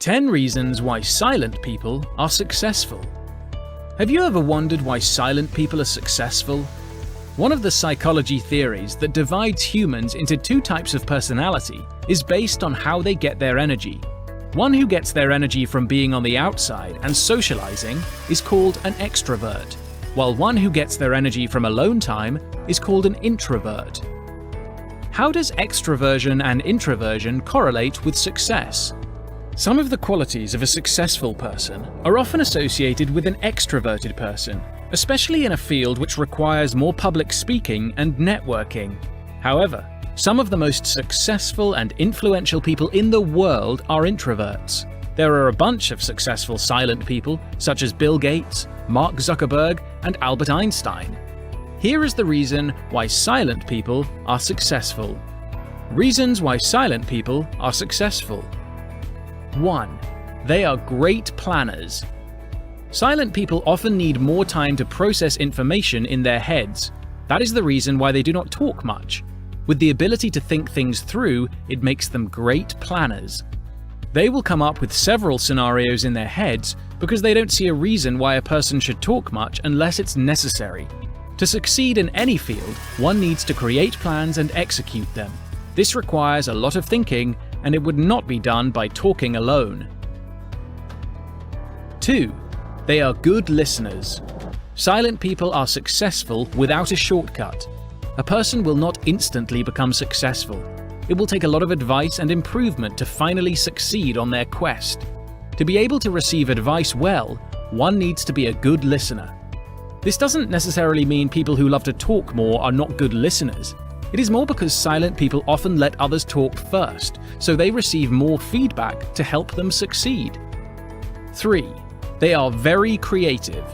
10 reasons why silent people are successful. Have you ever wondered why silent people are successful? One of the psychology theories that divides humans into two types of personality is based on how they get their energy. One who gets their energy from being on the outside and socializing is called an extrovert, while one who gets their energy from alone time is called an introvert. How does extroversion and introversion correlate with success? Some of the qualities of a successful person are often associated with an extroverted person, especially in a field which requires more public speaking and networking. However, some of the most successful and influential people in the world are introverts. There are a bunch of successful silent people, such as Bill Gates, Mark Zuckerberg, and Albert Einstein. Here is the reason why silent people are successful. Reasons why silent people are successful. 1. They are great planners. Silent people often need more time to process information in their heads. That is the reason why they do not talk much. With the ability to think things through, it makes them great planners. They will come up with several scenarios in their heads because they don't see a reason why a person should talk much unless it's necessary. To succeed in any field, one needs to create plans and execute them. This requires a lot of thinking, and it would not be done by talking alone. 2. They are good listeners. Silent people are successful without a shortcut. A person will not instantly become successful. It will take a lot of advice and improvement to finally succeed on their quest. To be able to receive advice well, one needs to be a good listener. This doesn't necessarily mean people who love to talk more are not good listeners. It is more because silent people often let others talk first, so they receive more feedback to help them succeed. 3. They are very creative.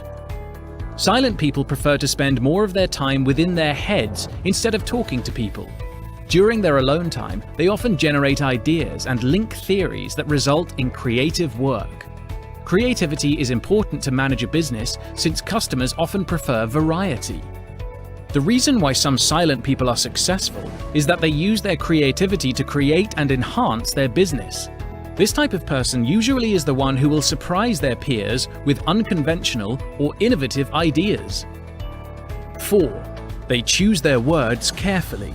Silent people prefer to spend more of their time within their heads instead of talking to people. During their alone time, they often generate ideas and link theories that result in creative work. Creativity is important to manage a business since customers often prefer variety. The reason why some silent people are successful is that they use their creativity to create and enhance their business. This type of person usually is the one who will surprise their peers with unconventional or innovative ideas. 4. They choose their words carefully.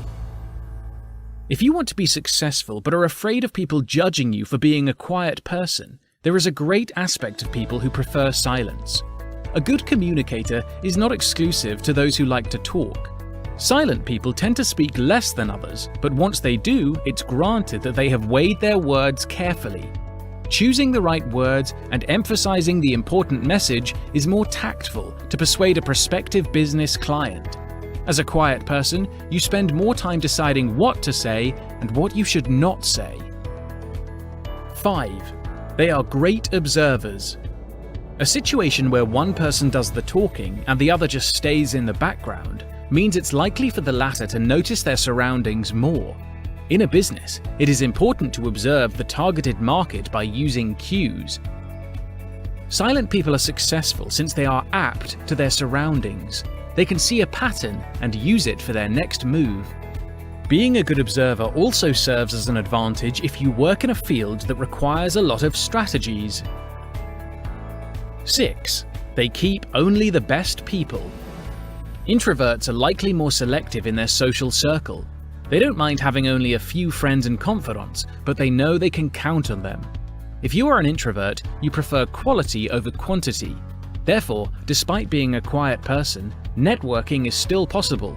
If you want to be successful but are afraid of people judging you for being a quiet person, there is a great aspect of people who prefer silence. A good communicator is not exclusive to those who like to talk. Silent people tend to speak less than others, but once they do, it's granted that they have weighed their words carefully. Choosing the right words and emphasizing the important message is more tactful to persuade a prospective business client. As a quiet person, you spend more time deciding what to say and what you should not say. 5. They are great observers. A situation where one person does the talking and the other just stays in the background means it's likely for the latter to notice their surroundings more. In a business, it is important to observe the targeted market by using cues. Silent people are successful since they are apt to their surroundings. They can see a pattern and use it for their next move. Being a good observer also serves as an advantage if you work in a field that requires a lot of strategies. 6. They keep only the best people. Introverts are likely more selective in their social circle. They don't mind having only a few friends and confidants, but they know they can count on them. If you are an introvert, you prefer quality over quantity. Therefore, despite being a quiet person, networking is still possible.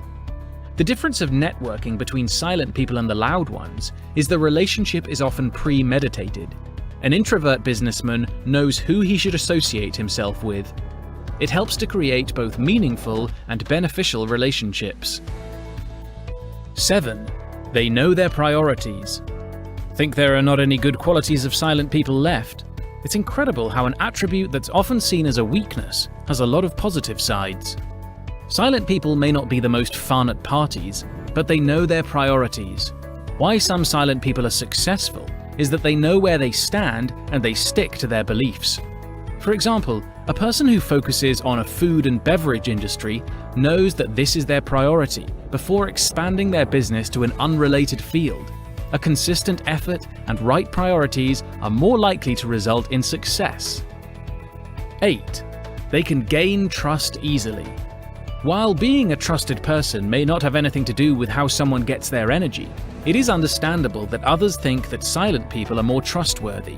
The difference of networking between silent people and the loud ones is the relationship is often premeditated. An introvert businessman knows who he should associate himself with. It helps to create both meaningful and beneficial relationships. 7. They know their priorities. Think there are not any good qualities of silent people left? It's incredible how an attribute that's often seen as a weakness has a lot of positive sides. Silent people may not be the most fun at parties, but they know their priorities. Why some silent people are successful is that they know where they stand and they stick to their beliefs. For example, a person who focuses on a food and beverage industry knows that this is their priority before expanding their business to an unrelated field. A consistent effort and right priorities are more likely to result in success. 8. They can gain trust easily. While being a trusted person may not have anything to do with how someone gets their energy, it is understandable that others think that silent people are more trustworthy.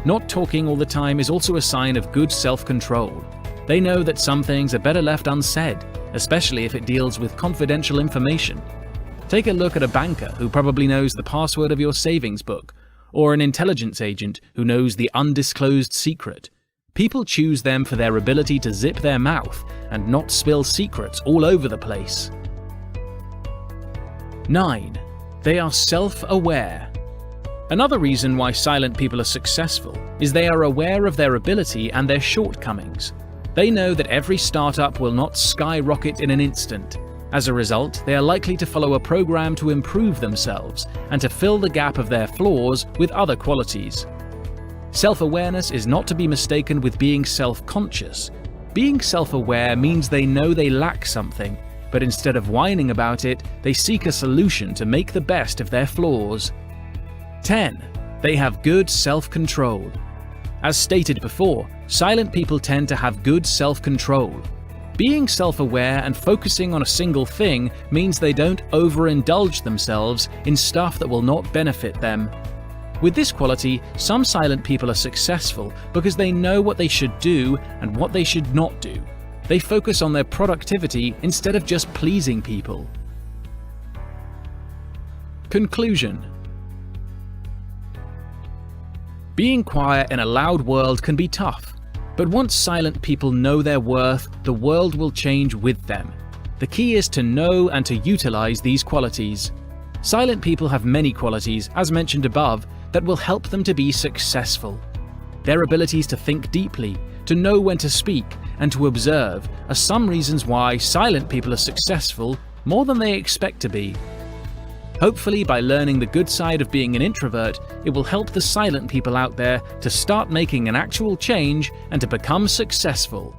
Not talking all the time is also a sign of good self-control. They know that some things are better left unsaid, especially if it deals with confidential information. Take a look at a banker who probably knows the password of your savings book, or an intelligence agent who knows the undisclosed secret. People choose them for their ability to zip their mouth and not spill secrets all over the place. 9. They are self-aware. Another reason why silent people are successful is they are aware of their ability and their shortcomings. They know that every startup will not skyrocket in an instant. As a result, they are likely to follow a program to improve themselves and to fill the gap of their flaws with other qualities. Self-awareness is not to be mistaken with being self-conscious. Being self-aware means they know they lack something, but instead of whining about it, they seek a solution to make the best of their flaws. 10. They have good self-control. As stated before, silent people tend to have good self-control. Being self-aware and focusing on a single thing means they don't overindulge themselves in stuff that will not benefit them. With this quality, some silent people are successful because they know what they should do and what they should not do. They focus on their productivity instead of just pleasing people. Conclusion. Being quiet in a loud world can be tough, but once silent people know their worth, the world will change with them. The key is to know and to utilize these qualities. Silent people have many qualities, as mentioned above, that will help them to be successful. Their abilities to think deeply, to know when to speak, and to observe are some reasons why silent people are successful more than they expect to be. Hopefully, by learning the good side of being an introvert, it will help the silent people out there to start making an actual change and to become successful.